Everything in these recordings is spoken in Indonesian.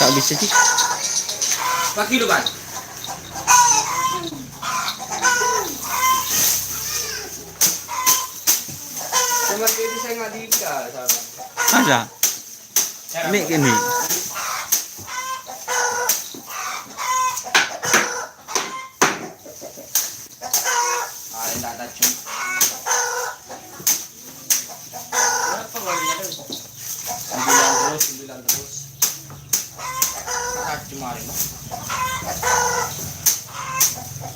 Tak bisa sih. Pagi lu kan? Sama kayak saya nggak dika, sama. Ada. Ini gini. Ada tak cum. Berapa kalinya tuh? 9 terus. Tak cuma ini.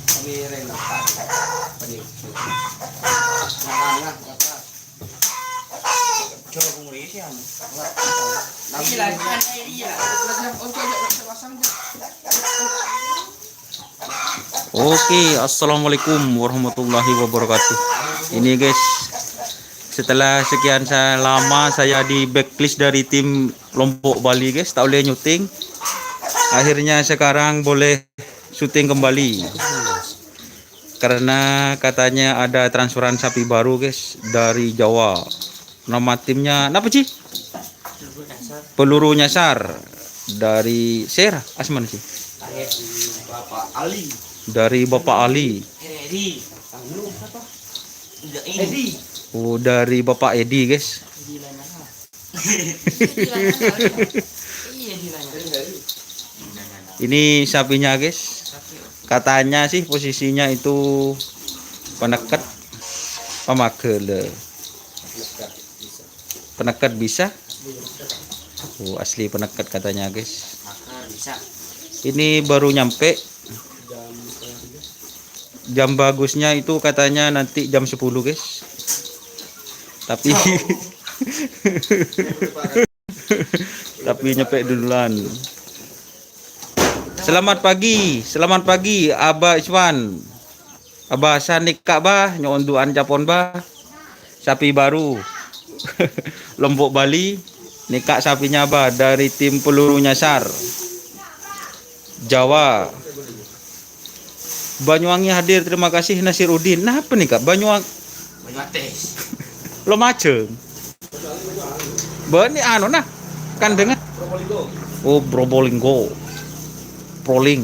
Kami rela. Padi. Nah. Coba kumuri siya. Oke, assalamualaikum warahmatullahi wabarakatuh. Ini guys, setelah sekian lama saya di backlist dari tim Lombok Bali guys, tak boleh nyuting. Akhirnya sekarang boleh syuting kembali. Karena katanya ada transferan sapi baru guys dari Jawa. Nama timnya apa sih? Peluru nyasar dari Serah Asman sih. Bapak Ali. Dari Bapak Ali. Edi. Oh, dari Bapak Edi guys. Ini sapinya guys. Katanya sih posisinya itu penekat pemakele. Penekat bisa. Oh, asli penekat katanya guys. Ini baru nyampe. Jam bagusnya itu katanya nanti jam 10 guys. Tapi tapi nyampe duluan. Selamat pagi Abah Iswan. Abah Sanik Kak bah nyonduan Japon bah. Sapi baru. Lombok Bali. Nikah sapinya bah dari tim peluru nyasar Jawa. Banyuwangi hadir, terima kasih Nasiruddin. Nah apa nih Kak? Banyuates. Lo macem. Bani anu nah kan dengan oh Probolinggo. Proling.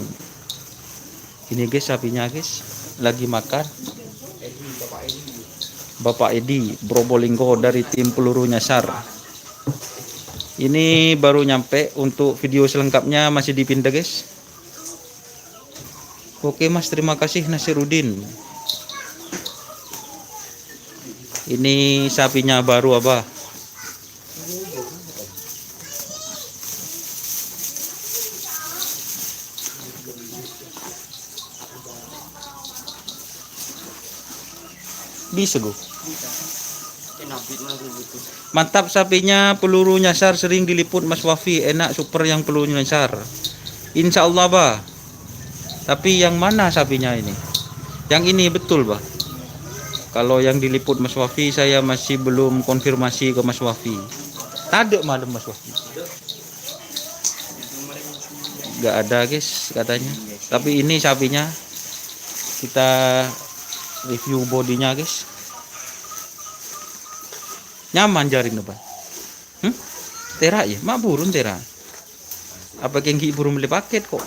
Ini guys sapinya guys lagi makan. Bapak Edi Probolinggo dari tim peluru nyasar. Ini baru nyampe, untuk video selengkapnya masih dipindah guys. Oke Mas, terima kasih Nasiruddin. Ini sapinya baru Abah. Bisa gue. Mantap sapinya peluru nyasar, sering diliput Mas Wafi. Enak super yang peluru nyasar. Insya Allah bah. Tapi yang mana sapinya ini? Yang ini betul bah. Kalau yang diliput Mas Wafi saya masih belum konfirmasi ke Mas Wafi. Ada malam Mas Wafi. Gak ada guys katanya. Tapi ini sapinya kita review bodinya guys. Nyaman jaring apa? Tera ya, mak burun tera. Apa kengki burung beli paket kok?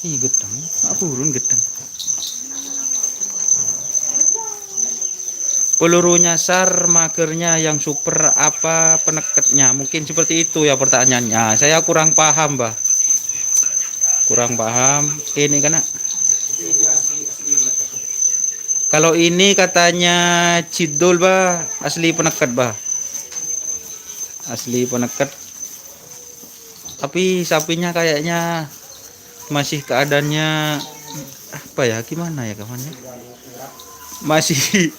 Ih gedang, mak burun gedang. Peluru nyasar makernya yang super apa penekatnya? Mungkin seperti itu ya pertanyaannya. Saya kurang paham, Bah. Kurang paham. Ini kan kalau ini katanya cidul bah, asli penekat bah, asli penekat. Tapi sapinya kayaknya masih keadaannya apa ya, gimana ya kawannya, masih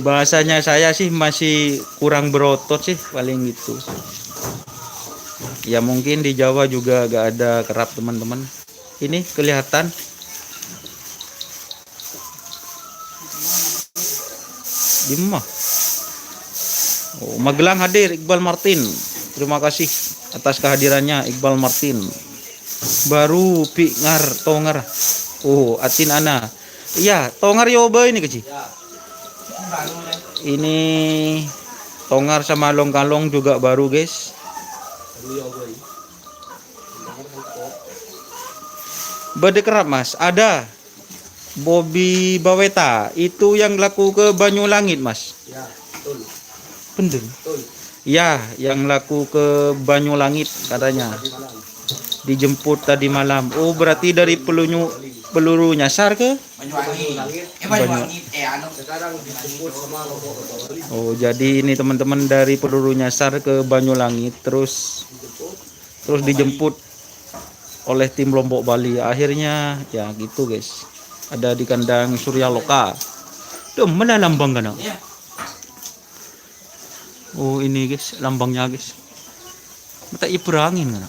bahasanya saya sih masih kurang berotot sih paling gitu. Ya mungkin di Jawa juga gak ada kerap teman-teman. Ini kelihatan di rumah. Oh, Magelang hadir Iqbal Martin. Terima kasih atas kehadirannya Iqbal Martin. Baru pingar tongar. Oh, atin ana. Iya, tongar yo ba ini kecil. Ya. Baru deh. Ini tongar sama long-kalong juga baru, guys. Baru ya boy. Bade kerap, Mas. Ada Bobby Baweta. Itu yang laku ke Banyulangit, Mas. Ya, betul. Bener. Betul. Ya, yang laku ke Banyulangit katanya. Tadi malam. Dijemput tadi malam. Oh, berarti dari peluru nyasar ke? Banyuwangi. Banyuwangi. Anu sekarang dijemput sama Lombok. Oh, jadi ini teman-teman dari peluru nyasar ke Banyulangit terus dijemput oleh tim Lombok Bali. Akhirnya ya gitu, guys. Ada di kandang Surya Loka. Tuh, mana lambang kan? Iya. Oh, ini guys, lambangnya guys. Mata ibrangin kan?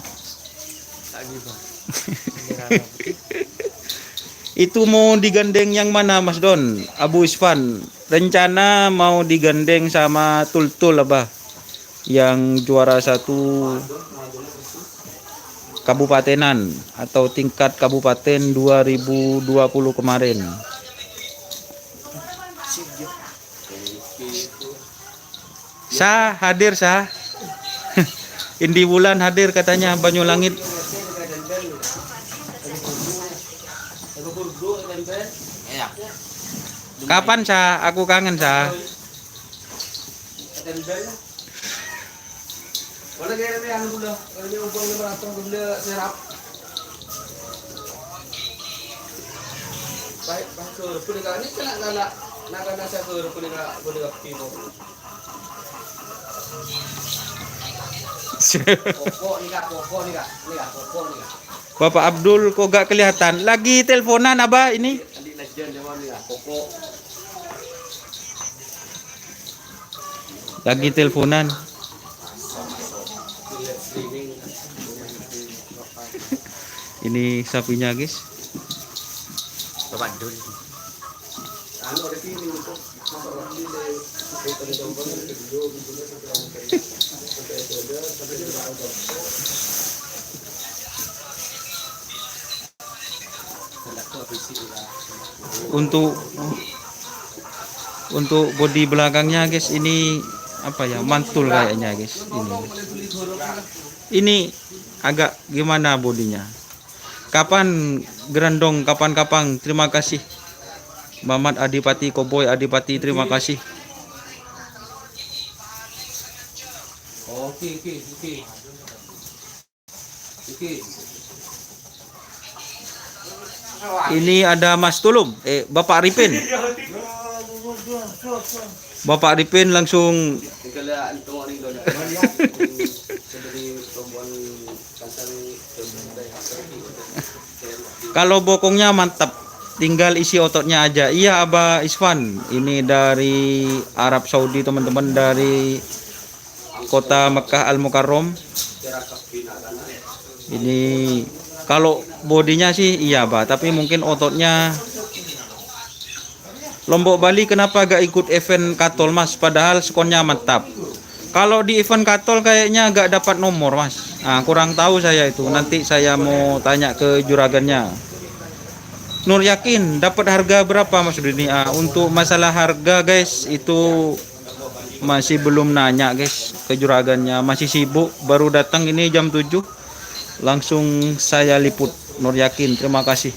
Itu mau digandeng yang mana, Mas Don? Abu Isfan. Rencana mau digandeng sama Tultul apa? Yang juara 1 kabupatenan atau tingkat kabupaten 2020 kemarin. Sah hadir sah. Indi Wulan hadir katanya Banyulangit. Iya. Kapan sah? Aku kangen sah. Wala kaya na ano gula. Kaya niya ubang na maratong gula serap. Baik, pasur. Pwede ka ni kana na sa sur pwede ka pino. Pokok ni ka. Bapak Abdul kok gak kelihatan? Lagi teleponan Abah ini? Andi na diyan di mana ya? Pokok. Lagi teleponan. Ini sapinya, guys. Bapak Dul. Ano ada sini untuk untuk bodi belakangnya, guys, ini apa ya, mantul kayaknya, guys. Ini agak gimana bodinya. Kapan gerandong, kapan-kapan. Terima kasih Mamat Adipati Koboy Adipati, terima kasih. Oke. Ini ada Mas Tulum, Bapak Ripin. Bapak Ripin langsung Kala anto ning do. Dari perempuan kantor kalau bokongnya mantap, tinggal isi ototnya aja. Iya Abah Isfan, ini dari Arab Saudi teman-teman, dari kota Mekah Al Mukarram. Ini kalau bodinya sih iya Bah, tapi mungkin ototnya. Lombok Bali kenapa gak ikut event Katol, Mas? Padahal skonnya mantap. Kalau di event Katol kayaknya gak dapat nomor, Mas. Nah, kurang tahu saya itu. Nanti saya mau tanya ke juragannya. Nur Yakin dapat harga berapa, Mas Dini? Untuk masalah harga, guys, itu masih belum nanya, guys, ke juragannya. Masih sibuk, baru datang ini jam 7. Langsung saya liput. Nur Yakin, terima kasih.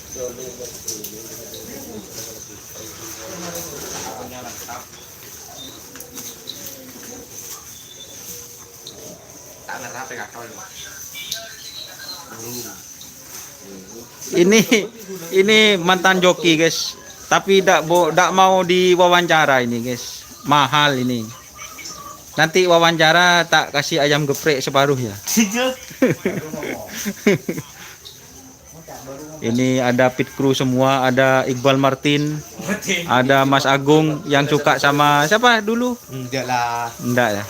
Ini mantan joki, guys. Tapi dak mau diwawancara ini, guys. Mahal ini. Nanti wawancara tak kasih ayam geprek separuh ya. Ini ada pit crew semua, ada Iqbal Martin, ada Mas Agung yang suka sama siapa dulu? Enggak lah. Enggak ya.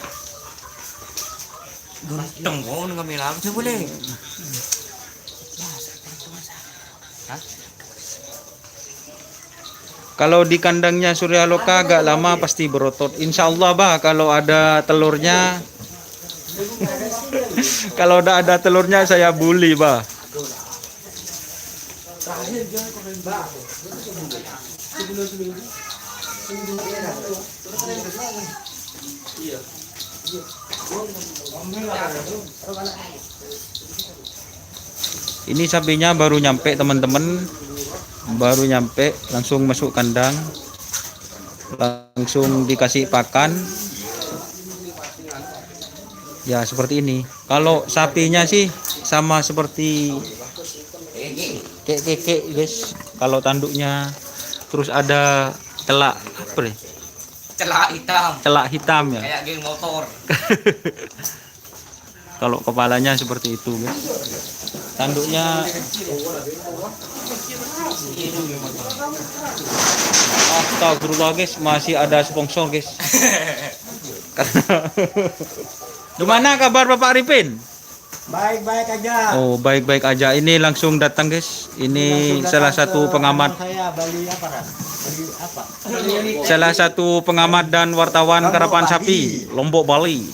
Ganteng kok kami lang saya boleh. Kalau di kandangnya Surya Loka agak lama pasti berotot. Insya Allah Bah, kalau ada telurnya, kalau ada telurnya saya bully Bah. Terakhir dia kemarin bang. Sebulan seminggu. Iya. Ini sapinya baru nyampe teman-teman, baru nyampe, langsung masuk kandang, langsung dikasih pakan. Ya seperti ini. Kalau sapinya sih sama seperti kek guys. Kalau tanduknya terus ada celak apa nih? Celak hitam. Celak hitam ya. Kayak geng motor. Kalau kepalanya seperti itu guys. Tanduknya astagfirullah guys, masih ada sponsor guys. Gimana kabar Bapak Arifin? Baik-baik aja. Oh, baik-baik aja. Ini langsung datang guys. Ini salah satu pengamat. Saya Bali apa? Bali apa? Salah satu pengamat dan wartawan karapan sapi Lombok Bali.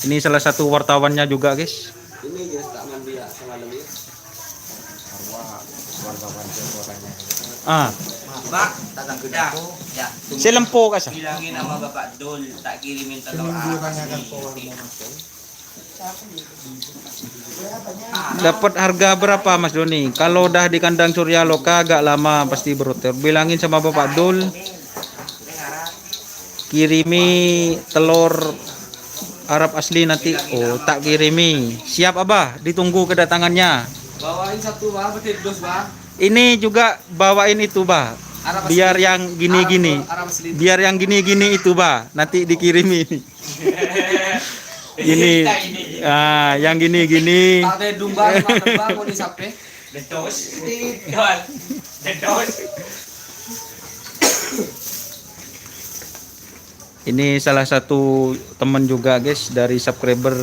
Ini salah satu wartawannya juga guys. Ini ya tak mandi ya semalam ya. Ah, Pak, tak gede. Ya. si lempo kasa. Bilangin sama Bapak Dul tak kirimin telur Dapat harga berapa Mas Doni? Kalau udah di kandang Surya Loka agak lama pasti berotor. Bilangin sama Bapak Dul kirimi telur Arab asli nanti. Oh, tak kirimi. Siap Abah, ditunggu kedatangannya. Bawain satu bang, betul dos bang. Ini juga bawain itu Bah. Arab Biar yang gini-gini. Arab asli. Biar yang gini-gini itu Bah, nanti dikirimi. Ini yang gini-gini. Tak ada dumba, bang, mau disape. Dedos. Dedos. Ini salah satu teman juga guys dari subscriber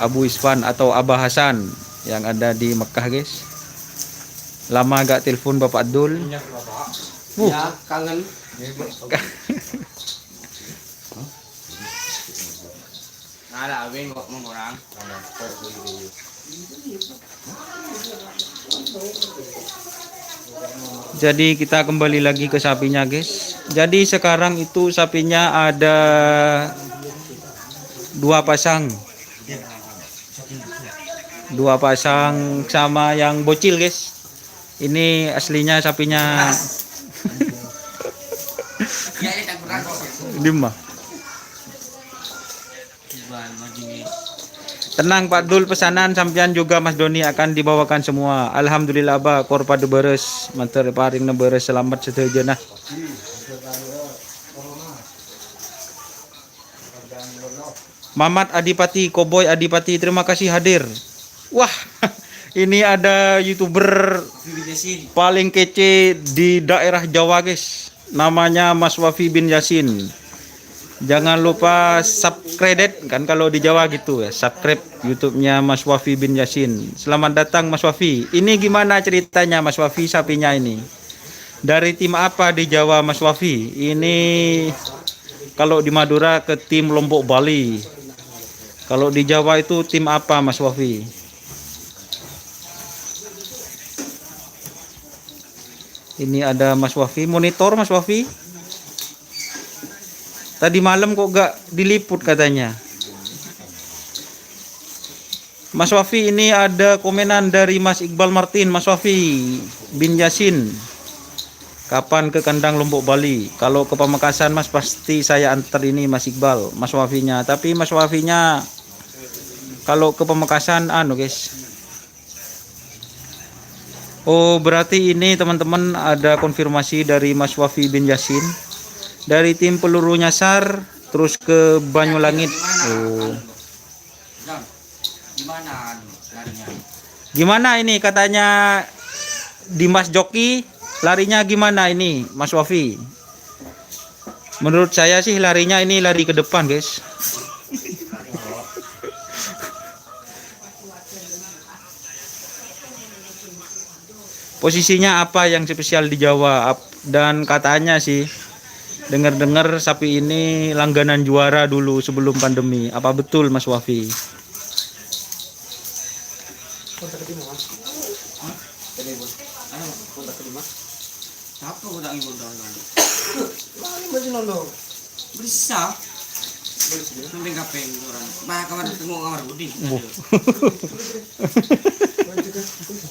Abu Isfan atau Abah Hasan yang ada di Mekah guys. Lama gak telepon Bapak Abdul. Ya, kangen. Nah, ada awin kok mengurang. Jadi kita kembali lagi ke sapinya guys. Jadi sekarang itu sapinya ada 2 pasang. 2 pasang sama yang bocil guys. Ini aslinya sapinya Ya, tak kurang. Dimah. Tenang Pak Dul, pesanan sampean juga Mas Doni akan dibawakan semua. Alhamdulillah Ba, korpade beres, mantar paring na beres, selamat setuju nah. Mamat Adipati, Koboy Adipati, terima kasih hadir. Wah, ini ada YouTuber paling kece di daerah Jawa guys. Namanya Mas Wafi bin Yasin. Jangan lupa subscribe kan kalau di Jawa gitu ya. Subscribe YouTube-nya Mas Wafi bin Yasin. Selamat datang Mas Wafi. Ini gimana ceritanya Mas Wafi sapinya ini? Dari tim apa di Jawa Mas Wafi? Ini kalau di Madura ke tim Lombok Bali. Kalau di Jawa itu tim apa Mas Wafi? Ini ada Mas Wafi, monitor Mas Wafi. Tadi malam kok gak diliput katanya. Mas Wafi, ini ada komenan dari Mas Iqbal Martin. Mas Wafi bin Yasin, kapan ke kandang Lombok Bali? Kalau ke Pamekasan Mas pasti saya antar ini Mas Iqbal, Mas Wafinya. Tapi Mas Wafinya kalau ke Pamekasan guys. Oh, berarti ini teman-teman ada konfirmasi dari Mas Wafi bin Yasin. Dari tim peluru nyasar terus ke Banyulangit. Oh. Gimana ini katanya Dimas Joki, larinya gimana ini Mas Wafi? Menurut saya sih larinya ini lari ke depan guys. Posisinya apa yang spesial di Jawa? Dan katanya sih dengar-dengar sapi ini langganan juara dulu sebelum pandemi. Apa betul Mas Wafi? kontak kelima. Siapa kau tak ngikut dong? Mana masih nolong? Bisa. Boleh. Penting kapeng orang. Bah kamar tengok kamar Budi.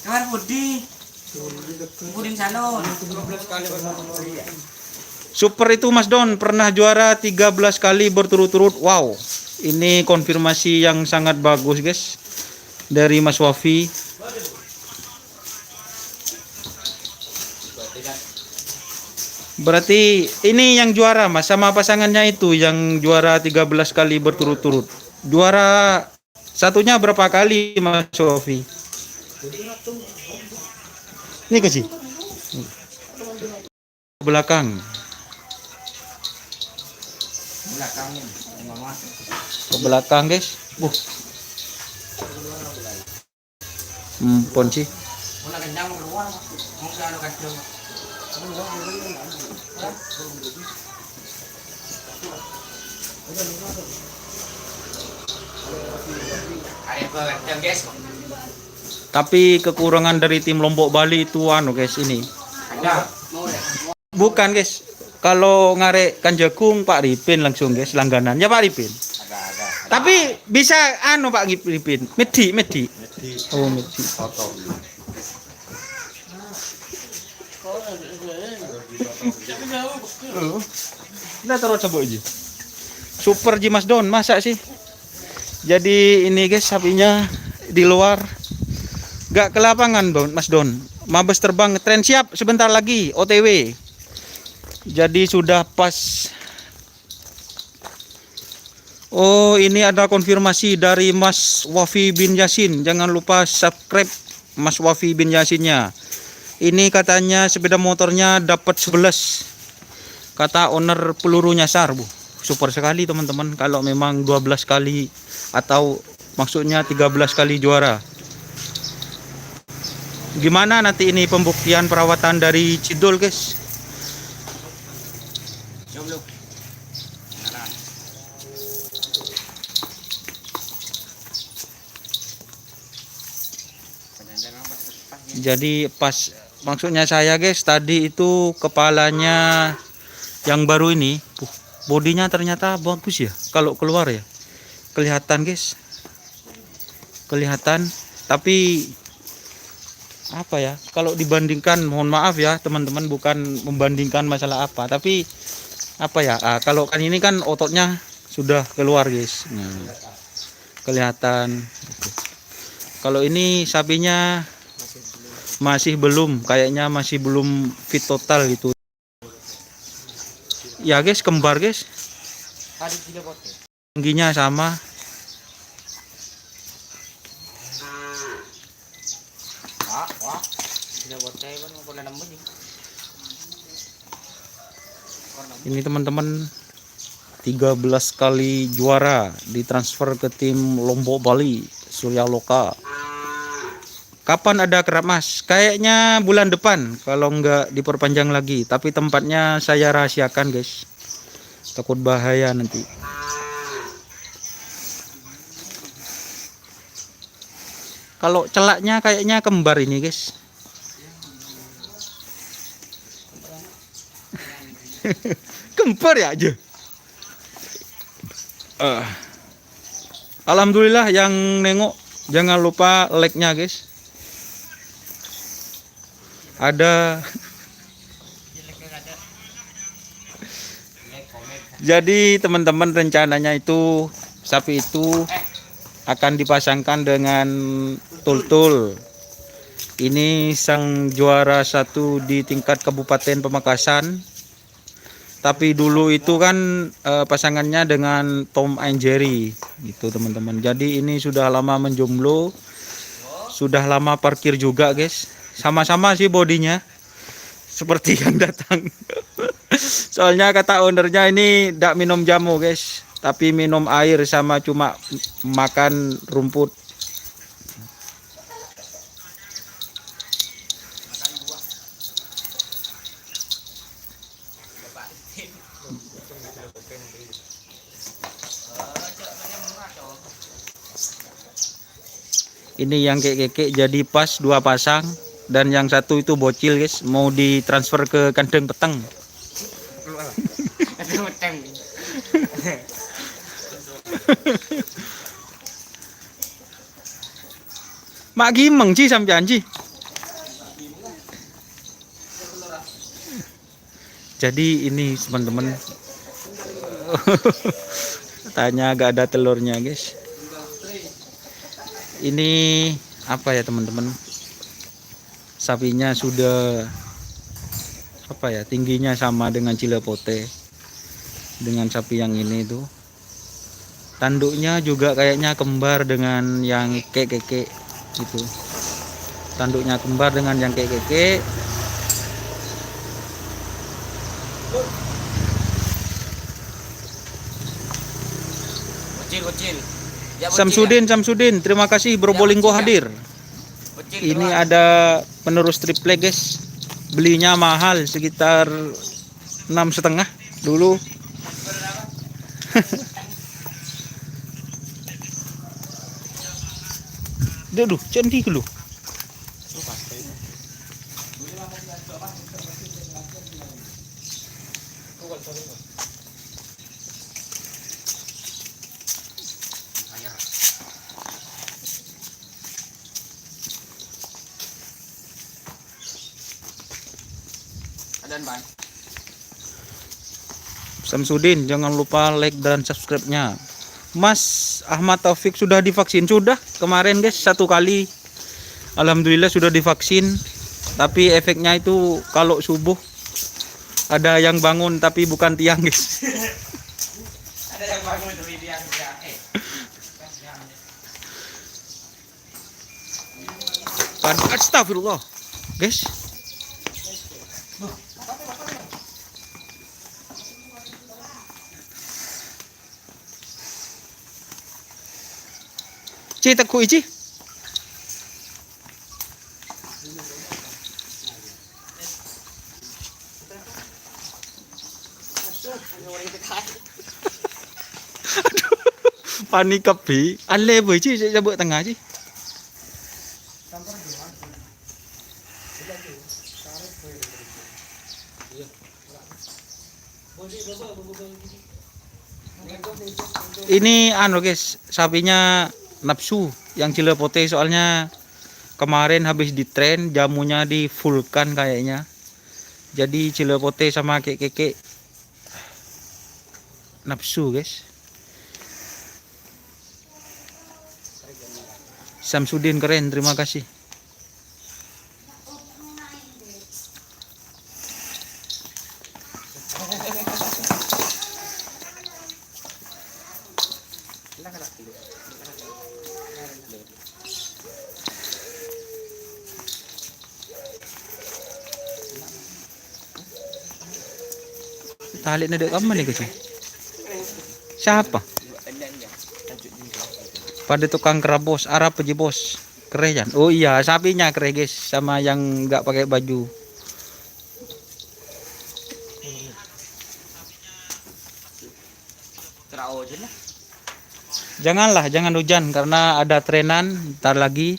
Kamar Budi. Budi salon. 12 kali berturut-turut. Super itu Mas Don pernah juara 13 kali berturut-turut. Wow. Ini konfirmasi yang sangat bagus, guys. Dari Mas Wafi. Berarti ini yang juara Mas, sama pasangannya itu yang juara 13 kali berturut-turut. Juara satunya berapa kali Mas Wafi? Ini kasih. Belakang. Belakangnya mama. Ke belakang guys. Ponci. Mau nak kencang keluar. Mau ke anu kacau. Ada kencang guys. Tapi kekurangan dari tim Lombok Bali itu anu guys ini. Ada. Mau deh. Bukan guys. Kalau ngarek kan jagung Pak Ripin langsung guys langganan. Ya Pak Ripin. Agak. Tapi bisa anu Pak Ripin. Medi. Oh, Medi. Kita taruh coba aja. Super Ji Mas Don, masa sih? Jadi ini guys sapinya di luar. Gak ke lapangan Don, Mas Don. Mabes terbang tren siap sebentar lagi OTW. Jadi sudah pas. Oh, ini ada konfirmasi dari Mas Wafi bin Yasin. Jangan lupa subscribe Mas Wafi bin Yasinnya. Ini katanya sepeda motornya dapat 11. Kata owner peluru nyasar, Bu. Super sekali teman-teman kalau memang 12 kali atau maksudnya 13 kali juara. Gimana nanti ini pembuktian perawatan dari Cidol, guys? Jadi pas maksudnya saya guys tadi itu kepalanya yang baru ini bodinya ternyata bagus ya kalau keluar ya kelihatan guys, kelihatan. Tapi apa ya, kalau dibandingkan, mohon maaf ya teman-teman, bukan membandingkan masalah apa, tapi apa ya, kalau kan ini kan ototnya sudah keluar guys, kelihatan. Kalau ini sapinya masih belum, kayaknya masih belum fit total gitu ya guys. Kembar guys, tingginya sama. Ini teman-teman 13 kali juara ditransfer ke tim Lombok Bali Surya Loka. Kapan ada kerap mas? Kayaknya bulan depan kalau nggak diperpanjang lagi. Tapi tempatnya saya rahasiakan guys. Takut bahaya nanti. Kalau celaknya kayaknya kembar ini guys. Kembar ya aja. Alhamdulillah yang nengok jangan lupa like-nya guys. Ada. Jadi teman-teman rencananya itu sapi itu akan dipasangkan dengan tul-tul. Ini sang juara 1 di tingkat Kabupaten Pamekasan. Tapi dulu itu kan pasangannya dengan Tom and Jerry gitu teman-teman. Jadi ini sudah lama menjomblo, sudah lama parkir juga guys. Sama-sama sih bodinya seperti yang datang. Soalnya kata ownernya ini tidak minum jamu guys, tapi minum air sama cuma makan rumput. Ini yang kekek jadi pas 2 pasang. dan yang satu itu bocil guys, mau ditransfer ke kandang petang. Ada utang. Mak gimeng sih sampean sih. Jadi ini teman-teman, tanya agak ada telurnya guys. Ini apa ya teman-teman? Sapinya sudah apa ya, tingginya sama dengan Cilepote, dengan sapi yang ini tuh. Tanduknya juga kayaknya kembar dengan yang keke gitu. Tanduknya kembar dengan yang keke. Kecil. Ya, Samsudin, terima kasih Probolinggo hadir. Ini ada penerus triplek guys. Belinya mahal sekitar 6,5 dulu. Duh, cantik lu. Dan ban. Samsudin, jangan lupa like dan subscribe-nya. Mas Ahmad Taufik sudah divaksin? Sudah kemarin guys, 1 kali. Alhamdulillah sudah divaksin. Tapi efeknya itu kalau subuh ada yang bangun tapi bukan tiang guys. Ada yang bangun dari dia. Astagfirullah guys. Ci teku Ci. Aduh, panik kepi. Ale boy Ci, saya cabut tengah Ci. Ini anu guys, sapinya nafsu yang Cilepote, soalnya kemarin habis di tren jamunya di fullkan kayaknya. Jadi Cilepote sama keke nafsu guys. Samsudin keren, terima kasih. Tali na dek kamu nih kecil. Siapa? Pada tukang kerabos, Arab aja bos. Keren. Oh iya, sapinya keren guys, sama yang nggak pakai baju. Jangan hujan karena ada trenan. Ntar lagi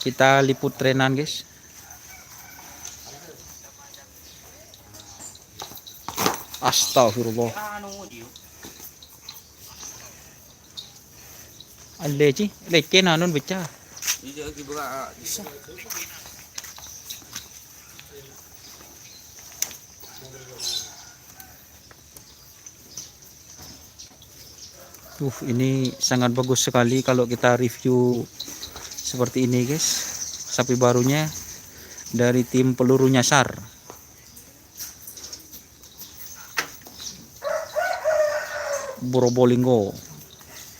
kita liput trenan guys. Astagfirullah. Ale Ci, leke nanon baca. Ini sangat bagus sekali kalau kita review seperti ini guys. Sapi barunya dari tim peluru nyasar. Probolinggo,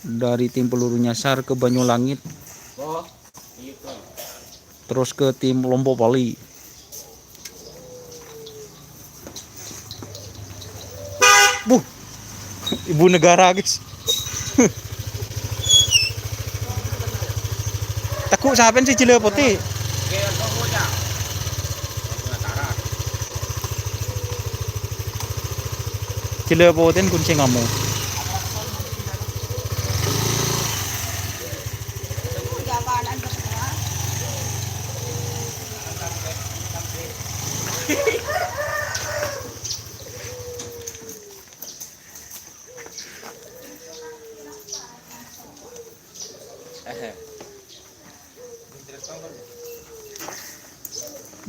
dari tim peluru nyasar ke Banyulangit, terus ke tim Lombok Bali. Ibu negara guys. Takut siapa sih Cilepote? Cilepote kuncing kamu.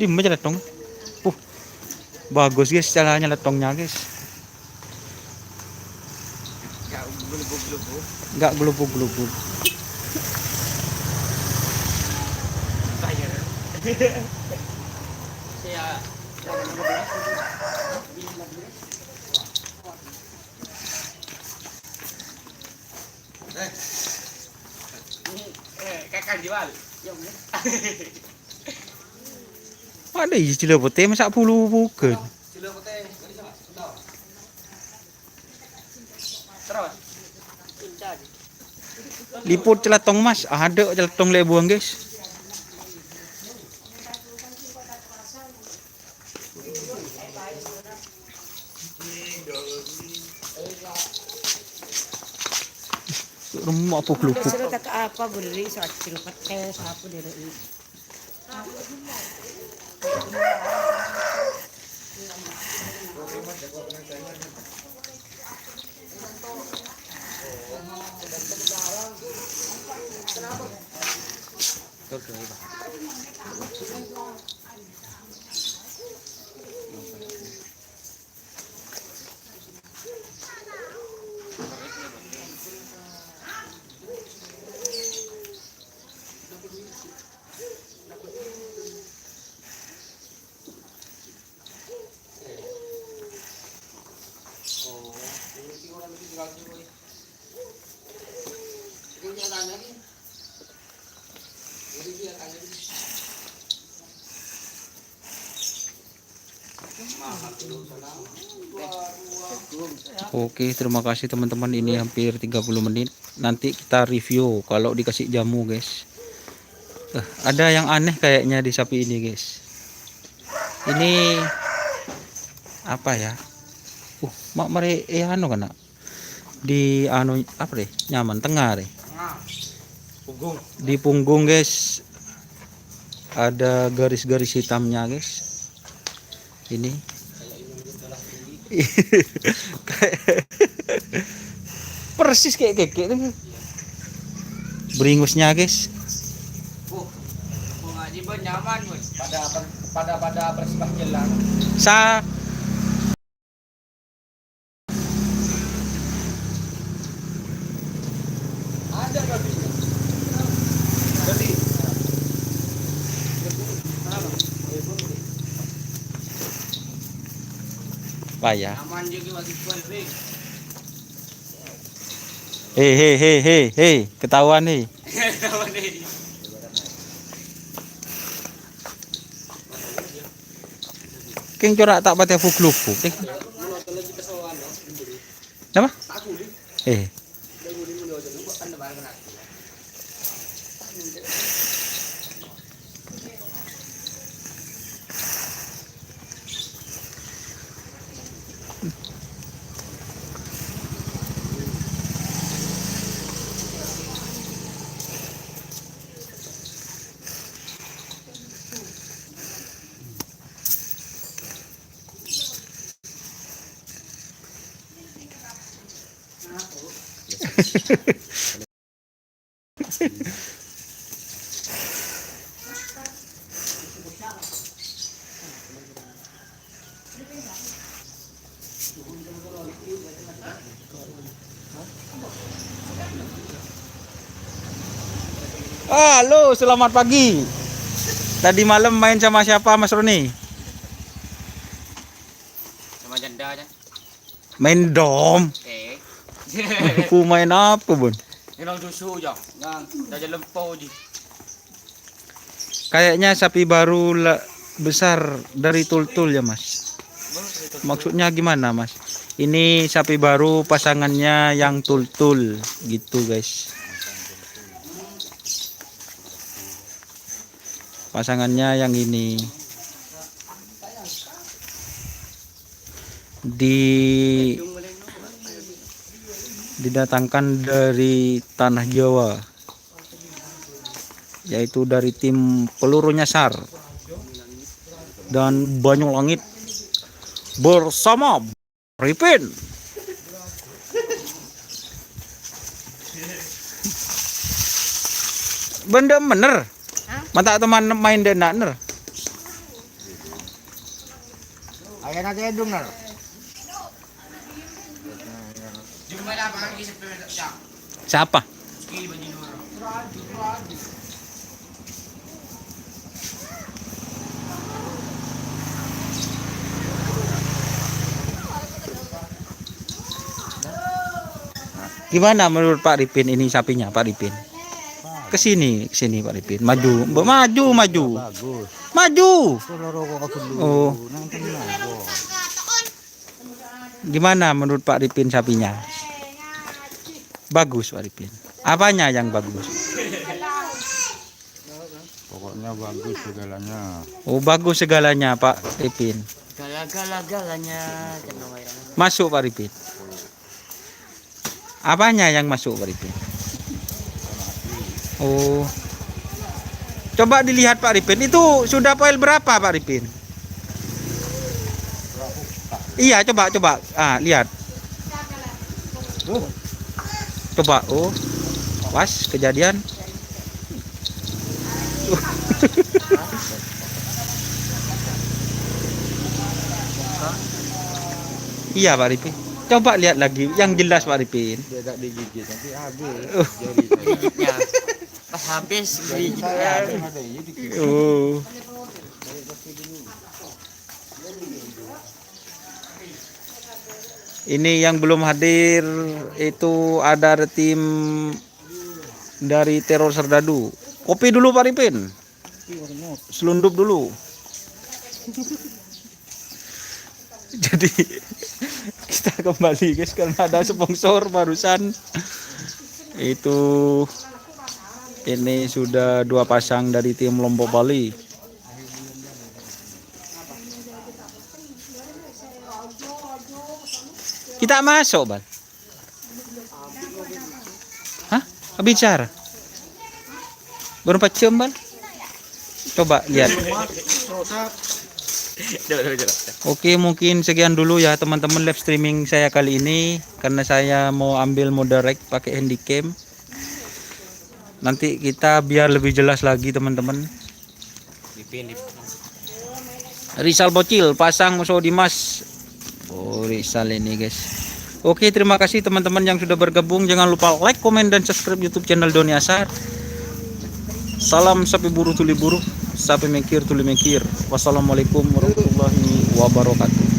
Diem aja letong. Bagus guys caranya letongnya guys. Ya, gelubuk-gelubuk. Nggak gelubuk-gelubuk. Saya. Kakak jual. Ada istilah putih masak puluh bukan. Sila putih. Ini sama. Betul. Terus. Liput celatong mas, ada celatong le buang guys. Rumah apa kelupuk? Sila tak apa guri sa ating pates hapo diri. Oke, terima kasih teman-teman. Ini hampir 30 menit. Nanti kita review kalau dikasih jamu, guys. Ada yang aneh kayaknya di sapi ini, guys. Ini apa ya? Mak mare anu kana. Di anu apa deh? Nyaman tengah deh. Punggung. Di punggung, guys. Ada garis-garis hitamnya, guys. Ini persis kayak keke tuh. Beringusnya, guys. Ngaji pun nyaman, Bos. Pada bersifat jelas. Sa Ada babi. Babi. payah. Nyaman juga bagi kual, Bing. Hei, ketahuan nih. Nyaman nih. Keng corak tak pate fuk-lupuk. Nama? Halo, selamat pagi. Tadi malam main sama siapa, Mas Roni? Sama janda aja. Main dom. Aku main apa, Bun? Ini susu aja. Nang, dah lempau je. Kayaknya sapi baru besar dari tul-tul ya, Mas. Maksudnya gimana, Mas? Ini sapi baru pasangannya yang tul-tul gitu, guys. Pasangannya yang ini didatangkan dari tanah Jawa, yaitu dari tim peluru nyasar. dan Banyulangit bersama Arifin. Bener. Mata teman main denaner. Ayan natin yung dungar. Jumpa lapangan kisah pemerintah siya. Siapa? Ski Banyinuro. Gimana menurut Pak Ripin ini sapinya, Pak Ripin? Kesini Pak Ripin. Maju. Bagus. Maju. Tuloro ko dulu. Oh. Nang tenang. Gimana menurut Pak Ripin sapinya? Bagus Pak Ripin. Apanya yang bagus? Pokoknya bagus segalanya. Oh, bagus segalanya Pak Ripin. Galanya kenapa ya? Masuk Pak Ripin. Apanya yang masuk Pak Ripin? Oh. Coba dilihat Pak Ripin. Itu sudah poil berapa Pak Ripin? Iya, coba. Ah, lihat. Coba. Oh. Was kejadian. Iya Pak Ripin. Coba lihat lagi yang jelas Pak Ripin. Dia tak digigit nanti habis. Gigitnya. Pas habis gigitnya. Oh. Ini yang belum hadir itu ada tim dari Teror Serdadu. Kopi dulu Pak Ripin. Selundup dulu. Jadi kita kembali guys karena ada sponsor barusan. Itu ini sudah 2 pasang dari tim Lombok Bali. Kita masuk, Bal. Hah? Bicara. Baru 4 jam, Bal. Coba lihat. Oke, mungkin sekian dulu ya teman-teman live streaming saya kali ini karena saya mau ambil mode rek pakai handycam. Nanti kita biar lebih jelas lagi teman-teman. Rizal Bocil pasang musuh Dimas. Oh, Rizal ini guys. Oke, terima kasih teman-teman yang sudah bergabung. Jangan lupa like, komen, dan subscribe YouTube channel Doni Asar. Salam sapi buru tuli buru, sapi mengkir tuli mengkir. Wassalamualaikum warahmatullahi wabarakatuh.